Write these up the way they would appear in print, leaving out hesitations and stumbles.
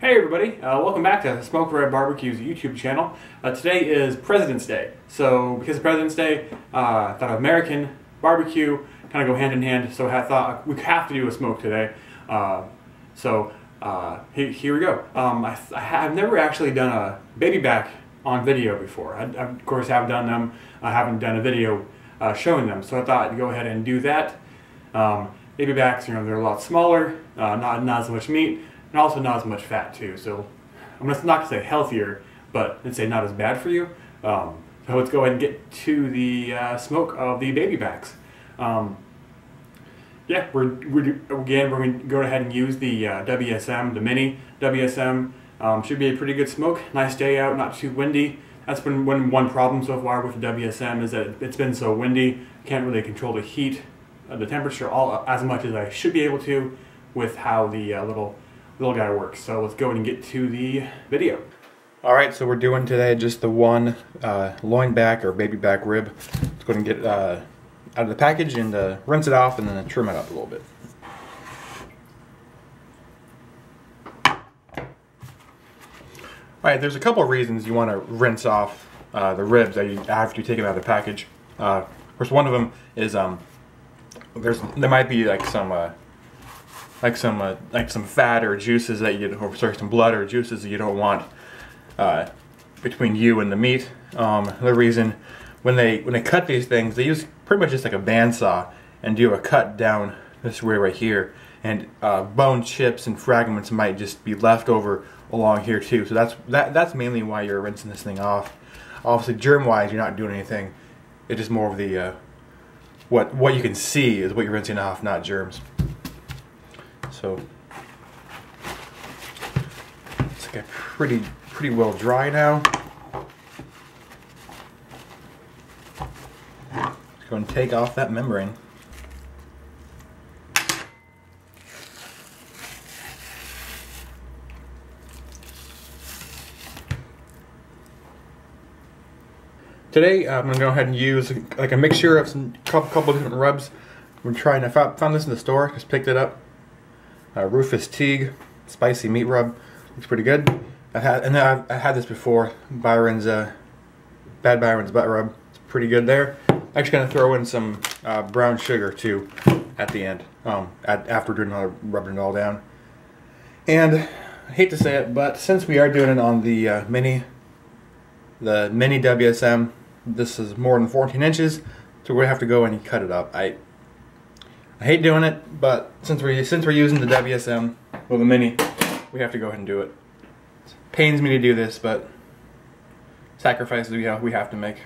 Hey everybody, welcome back to Smoke Red BBQ's YouTube channel. Today is President's Day, so because of President's Day, I thought American barbecue kind of go hand in hand, so I thought we have to do a smoke today. Here we go. I've never actually done a baby back on video before. I of course have done them. I haven't done a video showing them, so I thought I'd go ahead and do that. Baby backs, they're a lot smaller, not as much meat, and also not as much fat too. So I'm not going to say healthier, but I'd say not as bad for you. So let's go ahead and get to the smoke of the baby backs. Yeah, we're going to go ahead and use the WSM, the mini WSM. Should be a pretty good smoke. Nice day out, not too windy. That's been one problem so far with the WSM, is that it's been so windy. Can't really control the heat, the temperature as much as I should be able to with how the little guy works. So let's go ahead and get to the video. Alright, so we're doing today just the one loin back or baby back rib. Let's go ahead and get it out of the package and rinse it off and then trim it up a little bit. Alright, there's a couple of reasons you want to rinse off the ribs after you take them out of the package. Of course, one of them is there might be like some fat or juices that some blood or juices that you don't want between you and the meat. Another reason, when they cut these things, they use pretty much just like a bandsaw and do a cut down this way right here, and bone chips and fragments might just be left over along here too. So that's mainly why you're rinsing this thing off. Obviously, germ-wise, you're not doing anything. It's just more of the what you can see is what you're rinsing off, not germs. So it's like pretty well dry now. Let's go and take off that membrane. Today I'm going to go ahead and use like a mixture of some couple different rubs. I found this in the store, just picked it up. Rufus Teague spicy meat rub, looks pretty good. I had this before. Byron's Bad Byron's butt rub, it's pretty good there. I'm actually going to throw in some brown sugar too at the end, after rubbing it all down. And I hate to say it, but since we are doing it on the mini WSM, this is more than 14 inches, so we're gonna have to go and cut it up. I hate doing it, but since we're using the WSM, well, the mini, we have to go ahead and do it. It pains me to do this, but sacrifices we have to make.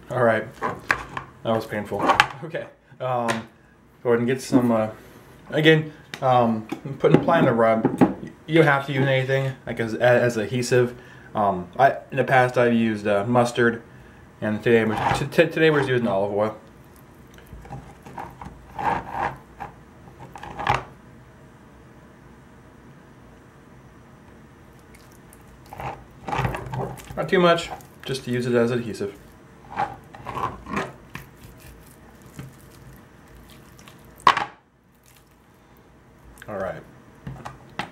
All right, that was painful. Okay. Go ahead and get some, applying the rub. You don't have to use anything like as adhesive. In the past I've used mustard, and today we're just using olive oil. Not too much, just to use it as adhesive. Alright,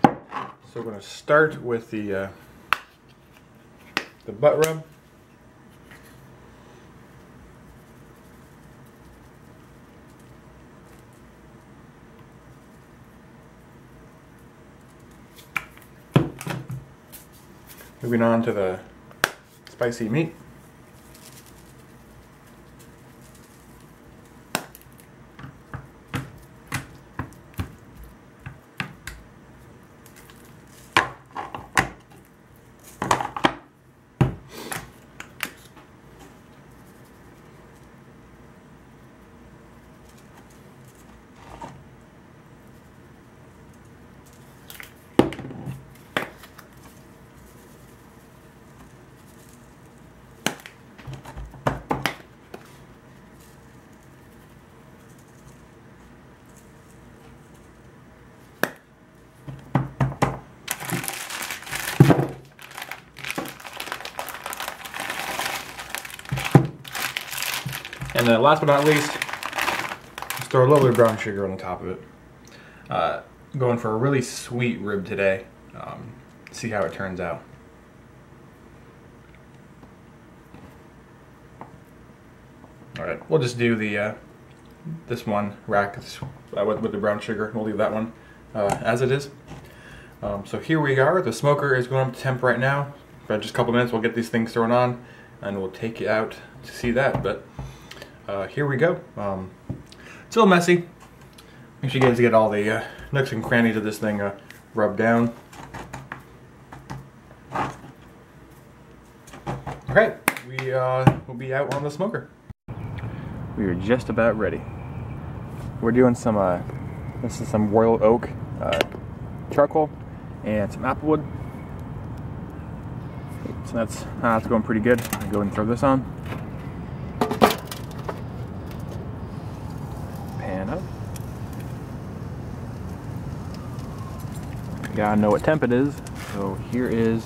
so we're going to start with the butt rub. Moving on to the spicy meat. then last but not least, just throw a little bit of brown sugar on the top of it. Going for a really sweet rib today. See how it turns out. Alright, we'll just do the this one rack with the brown sugar. We'll leave that one as it is. So here we are. The smoker is going up to temp right now. For just a couple minutes we'll get these things thrown on and we'll take you out to see that. But here we go. It's a little messy. Make sure you guys get all the nooks and crannies of this thing rubbed down. Okay, we will be out on the smoker. We are just about ready. We're doing some, this is some royal oak charcoal and some applewood. So that's going pretty good. I'll go ahead and throw this on. Pan up. Gotta know what temp it is. So here is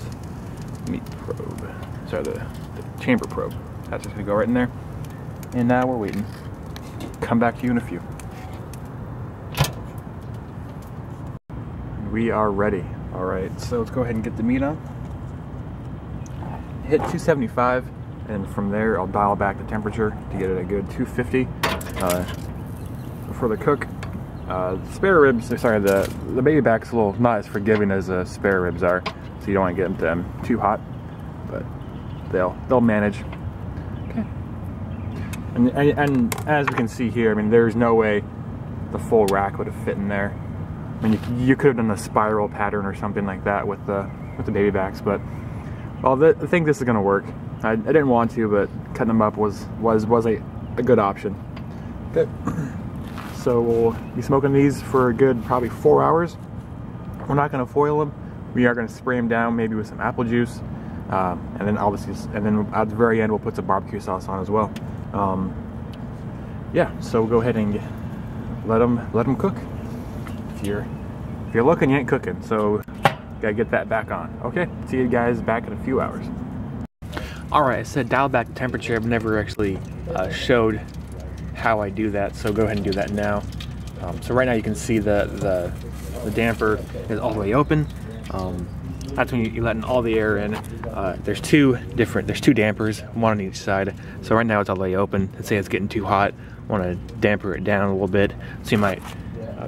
meat probe. Sorry, the chamber probe. That's just gonna go right in there. And now we're waiting. Come back to you in a few. We are ready. All right, so let's go ahead and get the meat on. Hit 275, and from there I'll dial back the temperature to get it a good 250 before the cook. Spare ribs, sorry, the baby back's a little not as forgiving as spare ribs are, so you don't want to get them too hot, but they'll manage. Okay. And as we can see here, I mean, there's no way the full rack would have fit in there. I mean, you could have done a spiral pattern or something like that with the baby backs, but well, I think this is gonna work. I didn't want to, but cutting them up was a good option. Okay. So we'll be smoking these for a good probably 4 hours. We're not gonna foil them. We are gonna spray them down maybe with some apple juice, and then obviously, at the very end we'll put some barbecue sauce on as well. Yeah, so we'll go ahead and let them cook. If you're looking, you ain't cooking, so gotta get that back on. Okay, see you guys back in a few hours. All right, I said dial back the temperature. I've never actually showed how I do that, so go ahead and do that now. So right now you can see the damper is all the way open. That's when you're letting all the air in. There's two dampers, one on each side. So right now it's all the way open. Let's say it's getting too hot. Want to damper it down a little bit. So you might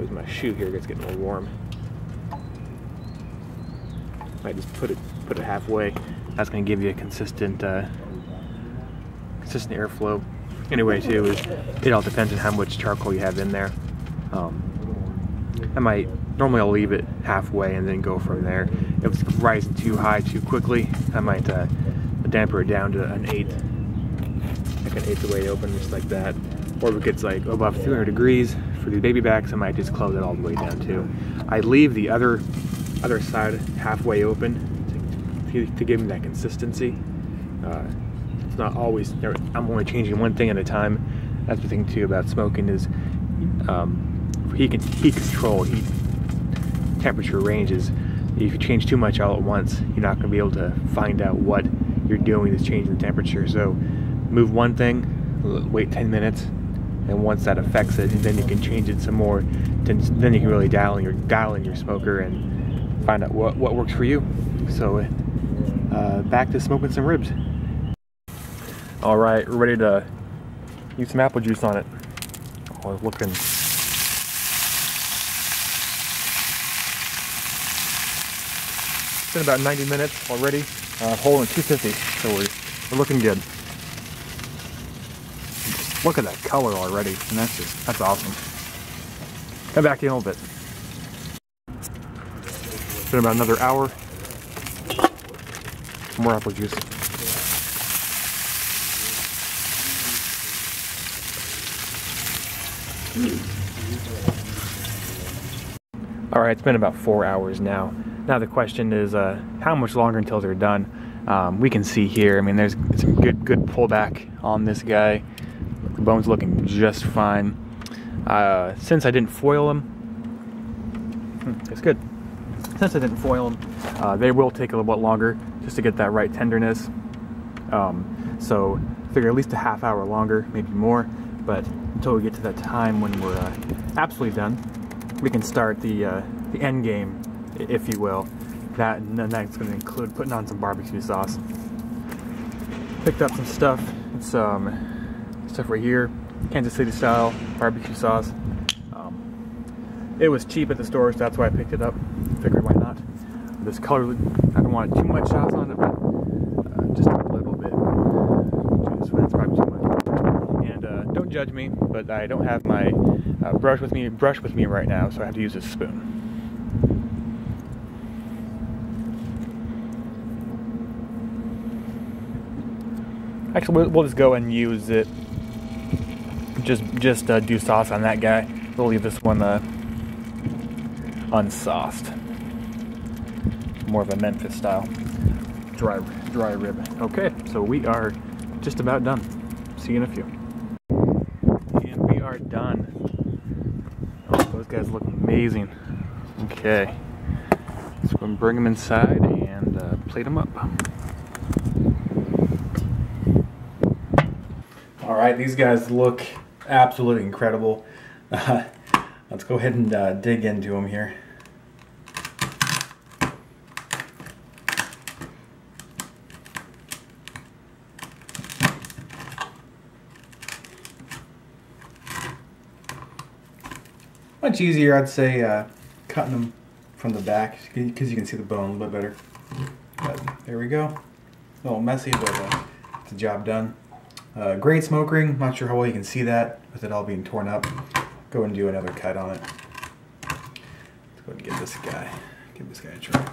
use my shoe here. It's getting a little warm. Might just put it halfway. That's going to give you a consistent airflow. Anyway, too, it all depends on how much charcoal you have in there. Normally I'll leave it halfway and then go from there. If it's rising too high too quickly, I might damper it down to an eighth, like an eighth of the way open, just like that. Or if it gets like above 300 degrees for the baby backs, I might just close it all the way down too. I leave the other side halfway open to give me that consistency. It's not always, I'm only changing one thing at a time. That's the thing too about smoking is heat control, heat temperature ranges. If you change too much all at once, you're not going to be able to find out what you're doing is changing the temperature. So move one thing, wait 10 minutes, and once that affects it, then you can change it some more. Then you can really dial in your smoker and find out what works for you. So back to smoking some ribs. All right, we're ready to use some apple juice on it. Oh, looking. It's been about 90 minutes already. Holding 250, so we're looking good. Just look at that color already, and that's awesome. Come back in a little bit. It's been about another hour. More apple juice. All right, it's been about 4 hours now. Now the question is, how much longer until they're done? We can see here, I mean, there's some good pullback on this guy. The bone's looking just fine. Since I didn't foil them, it's good. Since I didn't foil them, they will take a little bit longer just to get that right tenderness. So I figure at least a half hour longer, maybe more. but until we get to that time when we're absolutely done, we can start the end game, if you will. And then that's going to include putting on some barbecue sauce. Picked up some stuff. It's stuff right here, Kansas City style barbecue sauce. It was cheap at the store, so that's why I picked it up. Figured why not. This color, I don't want too much sauce on it, but just a little bit. That's probably too much. And don't judge me, but I don't have my brush with me right now, so I have to use this spoon. Actually, we'll just go and use it. Just do sauce on that guy. We'll leave this one unsauced. More of a Memphis style dry rib. Okay, so we are just about done. See you in a few. And we are done. Oh, those guys look amazing. Okay, so we'll bring them inside and plate them up. All right, these guys look absolutely incredible. Let's go ahead and dig into them here. Much easier, I'd say, cutting them from the back because you can see the bone a little bit better. But there we go. A little messy, but it's a job done. Great smoke ring. Not sure how well you can see that with it all being torn up. Go and do another cut on it. Let's go ahead and give this guy a try.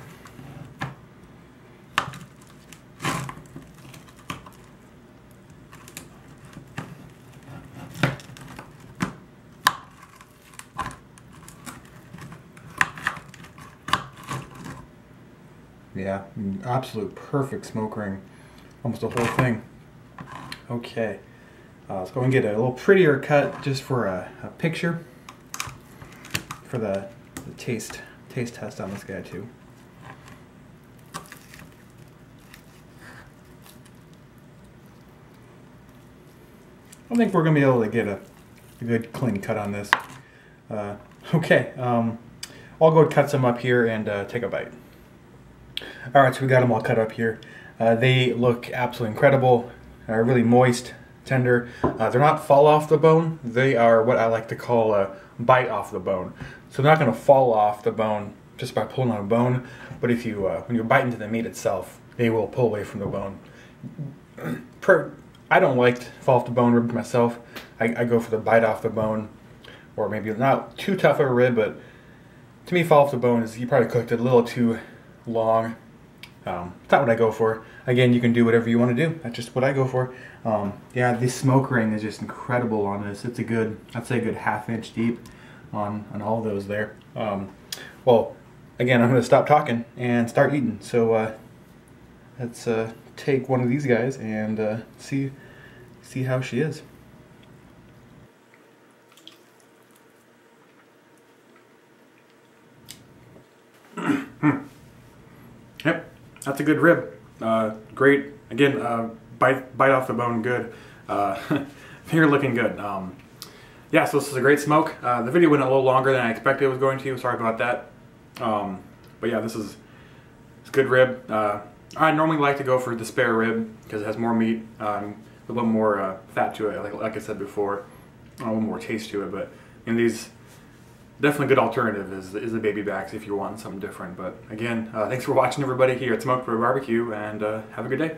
Yeah, absolute perfect smoke ring. Almost the whole thing. Okay, let's go and get a little prettier cut just for a picture for the taste test on this guy too. I think we're going to be able to get a good clean cut on this. Okay, I'll go cut some up here and take a bite. Alright, so we got them all cut up here. They look absolutely incredible. Really moist, tender. They're not fall off the bone. They are what I like to call a bite off the bone. So they're not going to fall off the bone just by pulling on a bone. But if you, when you bite into the meat itself, they will pull away from the bone. I don't like to fall off the bone rib myself. I go for the bite off the bone, or maybe not too tough of a rib, but to me, fall off the bone is you probably cooked it a little too long. It's not what I go for. Again, you can do whatever you want to do. That's just what I go for. Yeah, this smoke ring is just incredible on this. It's a good, I'd say a good ½ inch deep on all those there. Well, again, I'm going to stop talking and start eating. So let's take one of these guys and see how she is. Yep. That's a good rib. Great. Again, bite off the bone good. Finger looking good. Yeah, so this is a great smoke. The video went a little longer than I expected it was going to. Sorry about that. But yeah, it's a good rib. I normally like to go for the spare rib because it has more meat, a little more fat to it, like I said before, a little more taste to it. But in these, definitely a good alternative is the baby backs if you want something different. But again, thanks for watching everybody here at Smoked Barbecue, and have a good day.